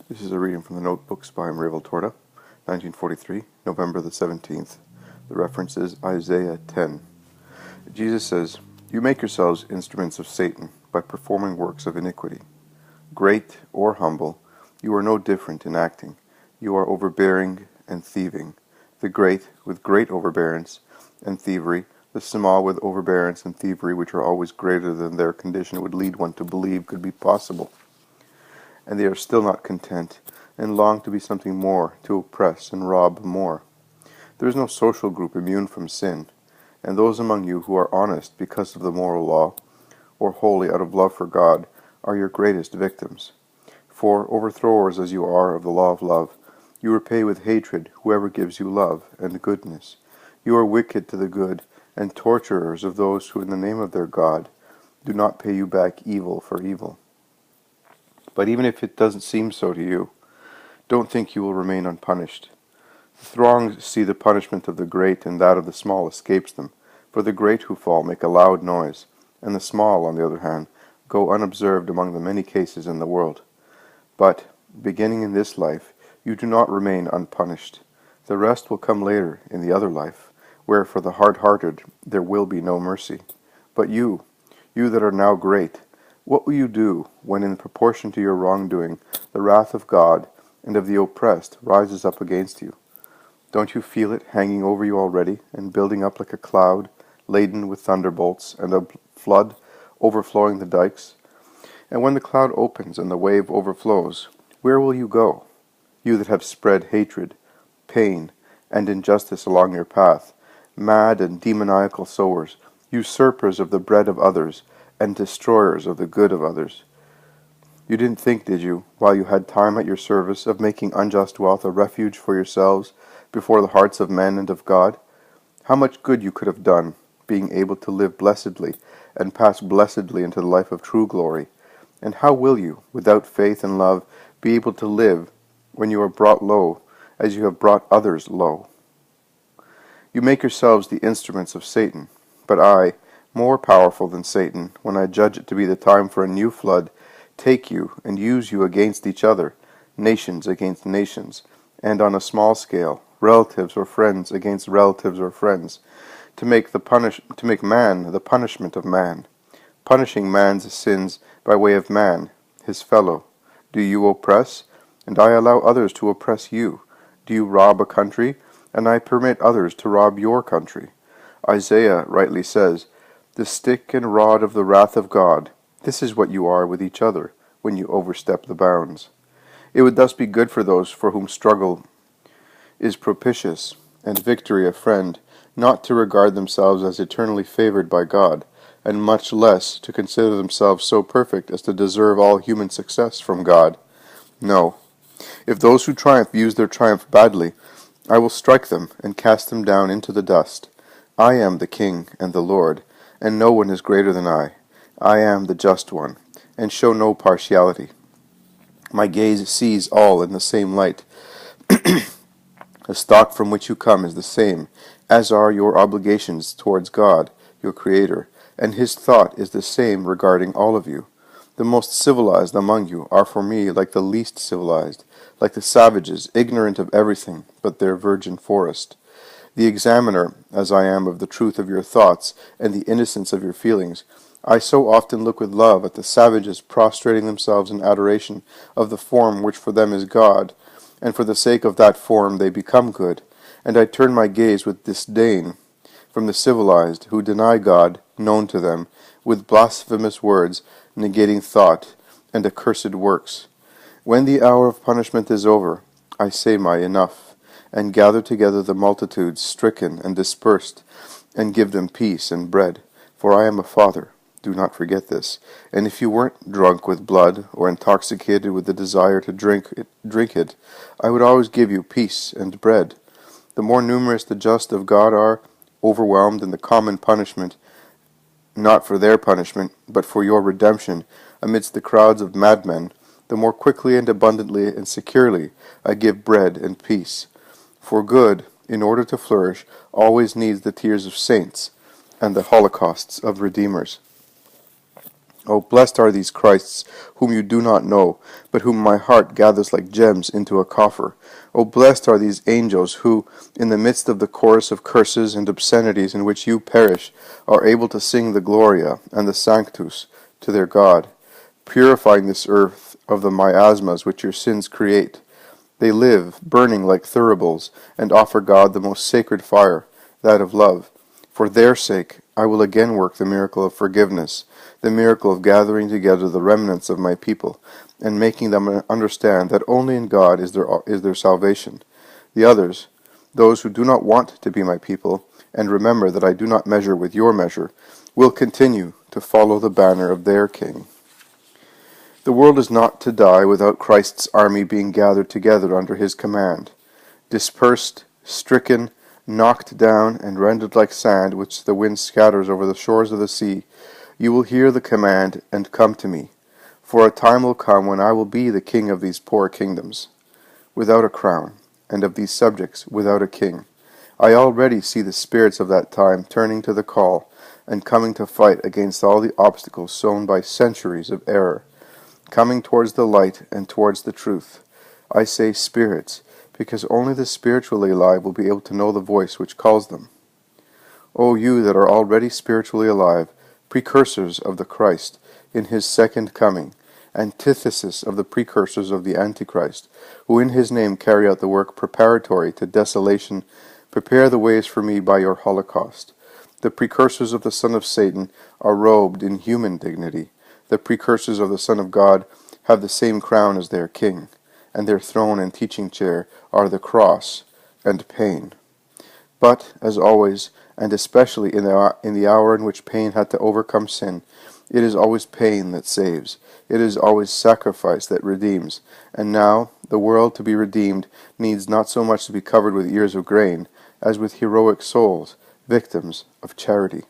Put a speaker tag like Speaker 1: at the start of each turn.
Speaker 1: This is a reading from the Notebooks by Maria Valtorta, 1943, November the 17th. The reference is Isaiah 10. Jesus says, "You make yourselves instruments of Satan by performing works of iniquity. Great or humble, you are no different in acting. You are overbearing and thieving. The great with great overbearance and thievery, the small with overbearance and thievery which are always greater than their condition would lead one to believe could be possible. And they are still not content, and long to be something more, to oppress and rob more. There is no social group immune from sin, and those among you who are honest because of the moral law, or holy out of love for God, are your greatest victims. For, overthrowers as you are of the law of love, you repay with hatred whoever gives you love and goodness. You are wicked to the good, and torturers of those who in the name of their God do not pay you back evil for evil. But even if it doesn't seem so to you, don't think you will remain unpunished. The throngs see the punishment of the great, and that of the small escapes them. For the great who fall make a loud noise, and the small, on the other hand, go unobserved among the many cases in the world. But, beginning in this life, you do not remain unpunished. The rest will come later in the other life, where for the hard-hearted there will be no mercy. But you that are now great, what will you do when in proportion to your wrongdoing the wrath of God and of the oppressed rises up against you? Don't you feel it hanging over you already and building up like a cloud laden with thunderbolts and a flood overflowing the dikes? And when the cloud opens and the wave overflows, where will you go? You that have spread hatred, pain, and injustice along your path, mad and demoniacal sowers, usurpers of the bread of others, and destroyers of the good of others. You didn't think, did you, while you had time at your service, of making unjust wealth a refuge for yourselves before the hearts of men and of God? How much good you could have done, being able to live blessedly, and pass blessedly into the life of true glory. And how will you, without faith and love, be able to live when you are brought low, as you have brought others low? You make yourselves the instruments of Satan, but I, more powerful than Satan, when I judge it to be the time for a new flood, take you and use you against each other, nations against nations, and on a small scale, relatives or friends against relatives or friends, to make man the punishment of man, punishing man's sins by way of man, his fellow. Do you oppress, and I allow others to oppress you? Do you rob a country, and I permit others to rob your country? Isaiah rightly says, "The stick and rod of the wrath of God, this is what you are with each other, when you overstep the bounds." It would thus be good for those for whom struggle is propitious, and victory a friend, not to regard themselves as eternally favored by God, and much less to consider themselves so perfect as to deserve all human success from God. No, if those who triumph use their triumph badly, I will strike them and cast them down into the dust. I am the King and the Lord, and no one is greater than I. I am the just one, and show no partiality. My gaze sees all in the same light. The stock from which you come is the same, as are your obligations towards God, your Creator, and His thought is the same regarding all of you. The most civilized among you are for me like the least civilized, like the savages, ignorant of everything but their virgin forest. The examiner, as I am of the truth of your thoughts and the innocence of your feelings, I so often look with love at the savages prostrating themselves in adoration of the form which for them is God, and for the sake of that form they become good, and I turn my gaze with disdain from the civilized who deny God, known to them, with blasphemous words, negating thought, and accursed works. When the hour of punishment is over, I say my enough, and gather together the multitudes stricken and dispersed, and give them peace and bread. For I am a father, do not forget this. And if you weren't drunk with blood, or intoxicated with the desire to drink it, I would always give you peace and bread. The more numerous the just of God are, overwhelmed in the common punishment, not for their punishment, but for your redemption, amidst the crowds of madmen, the more quickly and abundantly and securely I give bread and peace. For good, in order to flourish, always needs the tears of saints and the holocausts of redeemers. Oh, blessed are these Christs, whom you do not know, but whom my heart gathers like gems into a coffer. Oh, blessed are these angels, who, in the midst of the chorus of curses and obscenities in which you perish, are able to sing the Gloria and the Sanctus to their God, purifying this earth of the miasmas which your sins create. They live, burning like thuribles, and offer God the most sacred fire, that of love. For their sake I will again work the miracle of forgiveness, the miracle of gathering together the remnants of my people, and making them understand that only in God is their salvation. The others, those who do not want to be my people, and remember that I do not measure with your measure, will continue to follow the banner of their King. The world is not to die without Christ's army being gathered together under his command. Dispersed, stricken, knocked down, and rendered like sand which the wind scatters over the shores of the sea, you will hear the command and come to me. For a time will come when I will be the king of these poor kingdoms, without a crown, and of these subjects without a king. I already see the spirits of that time turning to the call, and coming to fight against all the obstacles sown by centuries of error, coming towards the light and towards the truth. I say spirits, because only the spiritually alive will be able to know the voice which calls them. O you that are already spiritually alive, precursors of the Christ in his second coming, antithesis of the precursors of the Antichrist, who in his name carry out the work preparatory to desolation, prepare the ways for me by your holocaust. The precursors of the son of Satan are robed in human dignity. The precursors of the Son of God have the same crown as their king, and their throne and teaching chair are the cross and pain. But, as always, and especially in the hour in which pain had to overcome sin, it is always pain that saves. It is always sacrifice that redeems. And now, the world to be redeemed needs not so much to be covered with ears of grain, as with heroic souls, victims of charity.